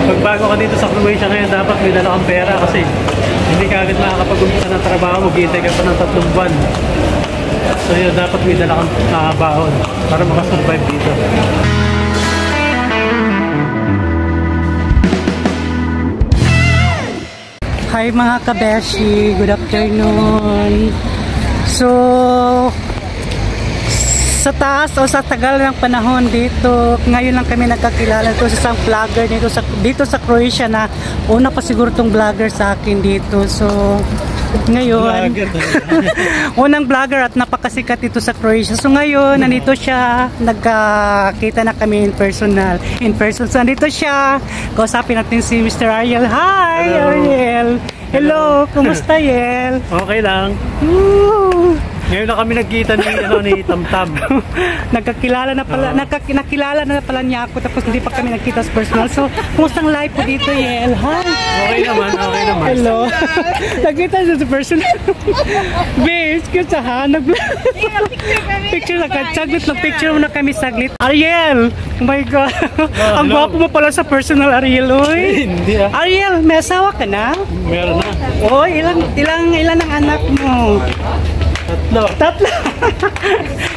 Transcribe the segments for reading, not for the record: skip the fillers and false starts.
Pag bago ka dito sa Croatia ngayon, dapat may dala kang pera kasi hindi ka agad makakapag-umpisa ng trabaho, maghihintay ka pa ng 3 buwan. So yun, dapat may dala kang baon para makasurvive dito. Hi mga kabeshi, good afternoon. So, sa taas o sa tagal ng panahon dito, ngayon lang kami nagkakilala to sa isang vlogger dito sa Croatia na una pa siguro tong vlogger sa akin dito. So, ngayon, unang vlogger at napakasikat dito sa Croatia. So ngayon, nandito siya, nagkakita na kami in person. So nandito siya, kausapin natin si Mr. Ariel. Hi, hello. Ariel! Hello, kumusta Yel? Okay lang. Ngayon na kami nagkita ni Tamtam. Nagkakilala na pala, nakilala na pala niya ako tapos hindi pa kami nagkita sa personal. So, kumusta ang live po dito, Yel? Hi! Okay naman, okay naman. Hello. Nagkita siya sa personal. Bes, kaya ha? Picture na ka. Saglit lang, picture muna kami saglit. Ariel! Oh my God! Ang gwapo mo pala sa personal, Ariel, oy! Hindi ah. Ariel, may asawa ka na? Meron na. Oy, ilan ang anak mo? Tatlo.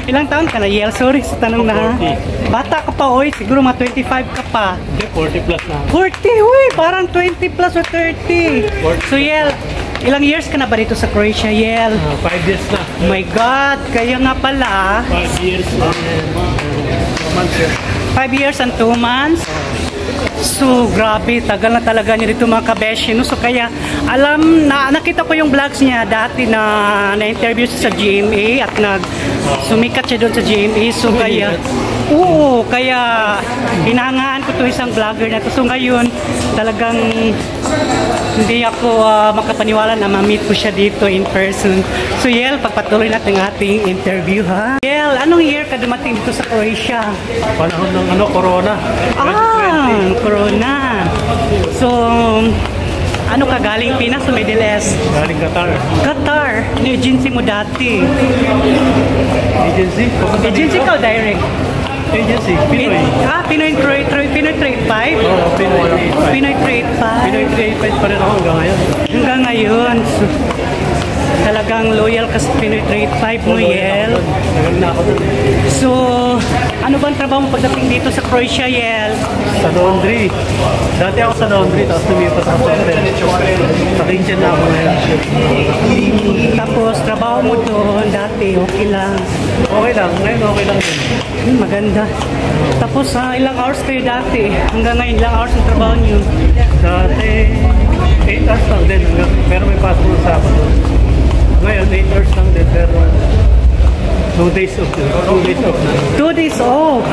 Ilang taon ka na, Yel? Sorry sa tanong na. 40. Bata ka pa, oy. Siguro mga 25 ka pa. Hindi, 40 plus na. 40, uy. Parang 20 plus o 30. 40. So, Yel, ilang years ka na ba dito sa Croatia, Yel? 5 years na. Oh my God. Kaya nga pala. 5 years and 2 months. 5 years and 2 months. So, grabe, tagal na talaga niya dito mga kabeshi, no? So, kaya, nakita ko yung vlogs niya dati na-interview siya sa GMA at sumikat siya doon sa GMA. So, kaya, kaya, hinahangaan ko to isang vlogger na to. So, ngayon, talagang, hindi ako makapaniwala na ma-meet ko siya dito in person. So, Yel, pagpatuloy natin ang ating interview, ha? Yel, anong year ka dumating dito sa Croatia? Panahon ng Corona. Corona. So, ano ka galing Pinas o Middle East? Galing Qatar. Qatar. Ano agency mo dati? Agency? Agency ka o direct? Agency, Pinoy. Pinoy Trade 5? Oo, Pinoy Trade 5. Pinoy Trade 5. Pinoy Trade 5 pa rin ako hanggang ngayon. Hanggang ngayon. So, talagang loyal ka sa Pinoy Trade 5 mo, Yel. Tagal na ako doon. So, ano ba ang trabaho mo pagdating dito sa Croatia, Yel? Sa laundry. Dati ako sa laundry, tapos tumipas ako sa hotel. Sa kitchen na ako ngayon. Tapos, trabaho mo doon dati, okay lang. Okay lang, ngayon okay lang din. Maganda. Tapos, ilang hours kayo dati? Hanggang ngayon, ilang hours ang trabaho niyo? Dati, 8 hours lang din. Pero may pasok ng Sabado. Ngayon, 8 hours lang din. Pero 2 days off. 2 days off na. 2 days off.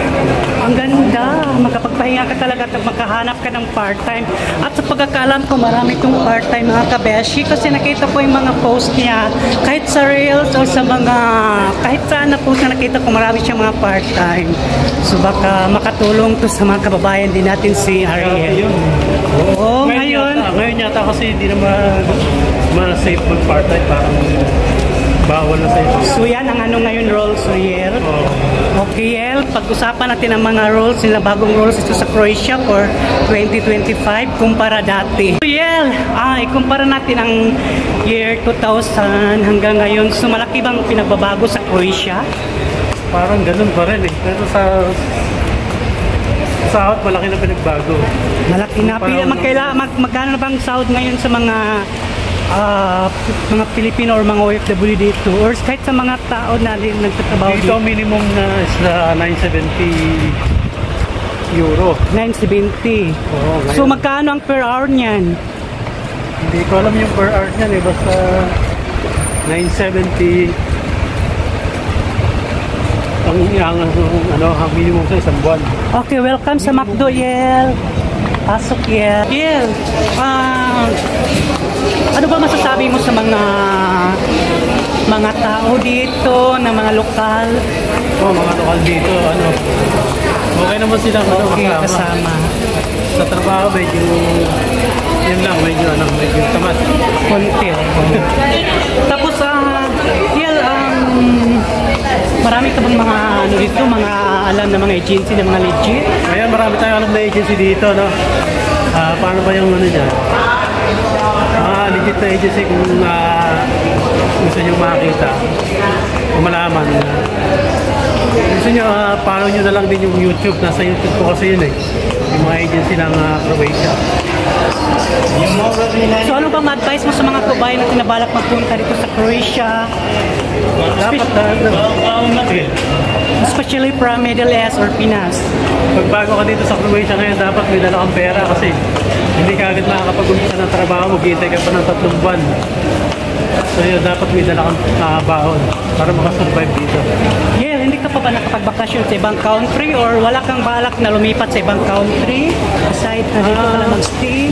Ang ganda. Makapagpahinga ka talaga at makahanap ka ng part-time. At sa pagkakalam ko, marami itong part-time mga kabeshi. Kasi nakita ko yung mga post niya. Kahit sa Reels o sa mga, kahit saan na post na nakita ko, marami siyang mga part-time. So baka makatulong to sa mga kababayan din natin si Ariel. Oo, ngayon. Ngayon yata kasi hindi na ma-safe mag-part-time. Parang bawal na sa'yo. So yan ang ano ngayon roles, Yel. Okay, Yel. Pag-usapan natin ang mga roles nila, bagong roles ito sa Croatia for 2025 kumpara dati. So Yel, ikumpara natin ang year 2000 hanggang ngayon. So malaki bang pinagbabago sa Croatia? Parang ganun pa rin eh. Pero sa sahod, malaki na pinagbago. Malaki na. Magkano na bang sahod ngayon sa mga Pilipino or mga OFW dito or kahit sa mga tao na nagtatrabaho dito? Minimum na is na 970 euro. 970. So magkano ang per hour niyan? Hindi ko alam yung per hour niyan eh. Basta 970 ang minimum sa isang buwan. Okay, welcome sa McDo, Yel. Pasok, Yel. Yel, ano ba masasabi mo sa mga tao dito, na mga lokal? Mga lokal dito, okay naman sila kasama. Sa trabaho, medyo tamat. Konti. Tapos, Yel, marami ka bang mga dito, mga alam na mga agency, na mga legit? Ayan, marami tayong alam na agency dito, no? kayong ano dyan. Legit na agency kung gusto nyo makita. Kung malaman. Gusto nyo, follow nyo na lang din yung YouTube. Nasa YouTube ko kasi yun eh. Yung mga agency ng Croatia. So ano bang advice mo sa mga kabayan na tinabalak magpunta dito sa Croatia? Dapat Especially from Middle East or Pinas. Pag bago ka dito sa Croatia ngayon, dapat may dala kang pera kasi hindi ka agad makakapag-umpisa ng trabaho, maghihintay ka pa ng 3 buwan. So yun, dapat may dala kang baon para makasurvive dito. Yeah, hindi ka pa ba nakapagbakasyon sa ibang country or wala kang balak na lumipat sa ibang country aside na dito ka lang mag-stay?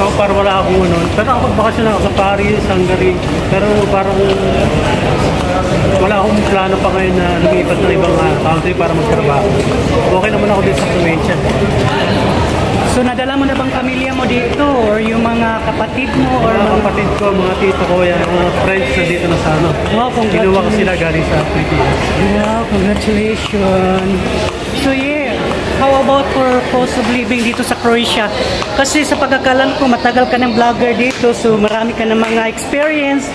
Ako parang wala akong ano. Pero ako magbakasyon ako sa Paris, Hungary. Pero parang wala akong plano pa ngayon na lumipat ng ibang country para magtrabaho. Okay naman ako dito sa Croatia. So nadala mo na bang pamilya mo dito or yung mga kapatid mo or mga kapatid ko, mga tito ko, yan, mga friends na dito na sa ano. Wow, kinuha ko sila galing sa Pilipinas. Wow, congratulations. So yeah, how about for cost of living dito sa Croatia? Kasi sa pagkakalam ko, matagal ka ng vlogger dito, so marami ka ng mga experience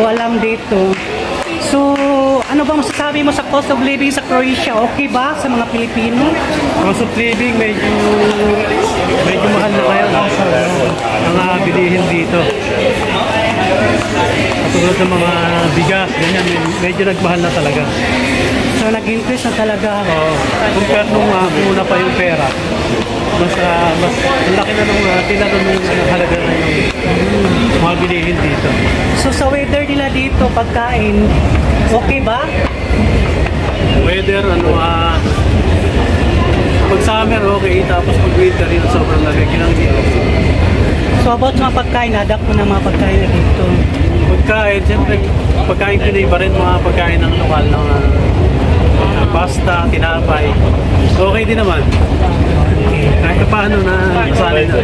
o alam dito. So, ano ba masasabi mo sa cost of living sa Croatia? Okay ba sa mga Pilipino? Cost of living medyo mahal na kayo ang bilihin dito. Katulad ng mga bigas, ganyan, medyo nagmahal na talaga. So, nag-increase na talaga. Compare nung una pa yung pera, mas laki na nung tinanong nung halaga na yung mga bilihin dito. So, sa weather nila dito, pagkain, okay ba? Weather, pag summer okay, tapos pag winter yun sobrang lagay dito. So about sa mga pagkain, nadak mo na mga pagkain na dito? Pagkain, siyempre pagkain Pinoy pa rin, mga pagkain ng lokal ng pasta, tinapay. Okay din naman. Kahit paano na nasanay na.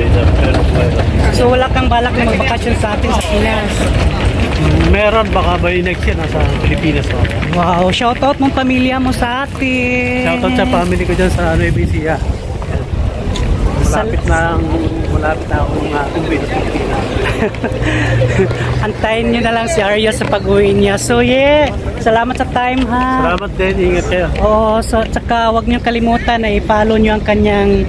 So wala kang balak na magbakasyon sa atin sa Pinas? Meron, baka by next year nasa Pilipinas ako. Wow, shoutout mong pamilya mo sa atin. Shoutout sa family ko dyan sa Nueva Ecija. Malapit na akong uwi sa Pilipinas. Antayin nyo na lang si Arya sa pag-uwi niya. So yeah, salamat sa time ha. Salamat din, ingat kayo. Oo, so tsaka huwag nyo kalimutan na i-follow nyo ang kanyang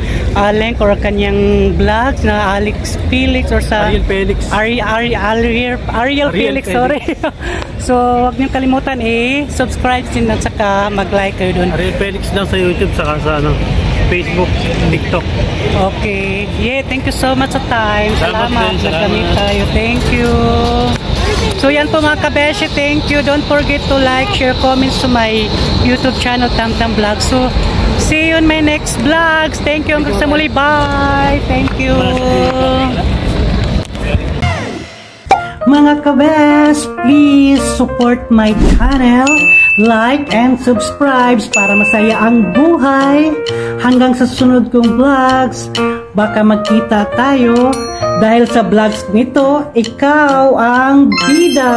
link or kanyang vlog na Alex Felix or sa Ariel Felix. Ariel Felix, sorry. So huwag nyo kalimutan subscribe din at saka mag-like kayo doon. Ariel Felix lang sa YouTube saka sa Facebook, TikTok. Okay. Yeah, thank you so much sa time. Salamat. Nagkamit tayo. Thank you. So yan po mga kabeshi, thank you. Don't forget to like, share, comments to my YouTube channel, Tamtam Vlog. So, see you in my next vlogs. Thank you. Hanggang sa muli. Bye. Thank you. Mga kabes, please support my channel. Like and subscribe para masaya ang buhay. Hanggang sa sunod kong vlogs, baka magkita tayo dahil sa vlogs nito, ikaw ang bida.